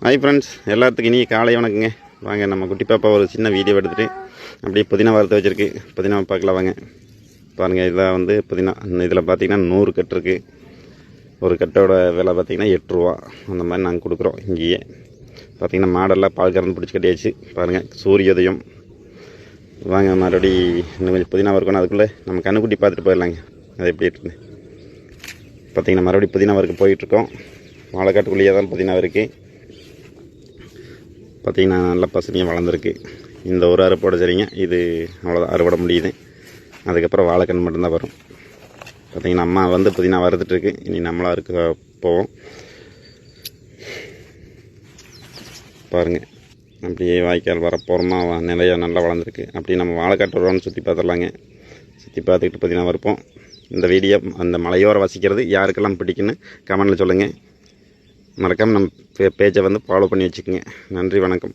Hi friends, எல்லாத்துக்கும் இனி காலை வணக்கங்க. வாங்க நம்ம குட்டி பாப்பா ஒரு சின்ன வீடியோ எடுத்துகிட்டு அப்படியே புதினா வறுத்து வச்சுருக்கு. புதினா பார்க்கலாம் வாங்க. பாருங்கள், இதில் வந்து புதினா இதில் பார்த்திங்கன்னா 100 கட்டு இருக்குது. ஒரு கட்டோட விலை பார்த்திங்கன்னா 8 ரூபா. அந்த மாதிரி நாங்கள் கொடுக்குறோம். இங்கேயே பார்த்திங்கன்னா மாடெல்லாம் பால் கறந்து பிடிச்சி கட்டியாச்சு. பாருங்கள், சூரியோதயம். வாங்க மறுபடி இன்னும் கொஞ்சம் புதினா வறுக்கணும். அதுக்குள்ளே நம்ம கண்ணுக்குட்டி பார்த்துட்டு போயிடலாங்க. அது எப்படி இருக்குது பார்த்திங்கன்னா. மறுபடியும் புதினா வறுக்க போயிட்டுருக்கோம். வாழைக்காட்டுக்குள்ளேயே தான் புதினா இருக்குது. பார்த்திங்கன்னா நல்லா பசுமையாக வளர்ந்துருக்கு. இந்த ஒரு அறுப்போட சரிங்க. இது அவ்வளோதான், அறுவடை முடியுது. அதுக்கப்புறம் வாழைக்கன்று மட்டும்தான் வரும். பார்த்திங்கன்னா அம்மா வந்து புதினா வறுத்துட்ருக்கு. இனி நம்மளாக இருக்க போவோம். பாருங்கள், அப்படியே வாய்க்கால் வரப்போகிறோமா நிறையா நல்லா வளர்ந்துருக்கு. அப்படியே நம்ம வாழைக்காட்டு ரோன்னு சுற்றி பார்த்துடலாங்க. சுற்றி பார்த்துக்கிட்டு புதினா வறுப்போம். இந்த வீடியோ அந்த மலையோர வசிக்கிறது யாருக்கெல்லாம் பிடிக்குன்னு கமெண்டில் சொல்லுங்கள். மறக்காமல் நம்ம பேஜை வந்து ஃபாலோ பண்ணி வச்சுக்கோங்க. நன்றி, வணக்கம்.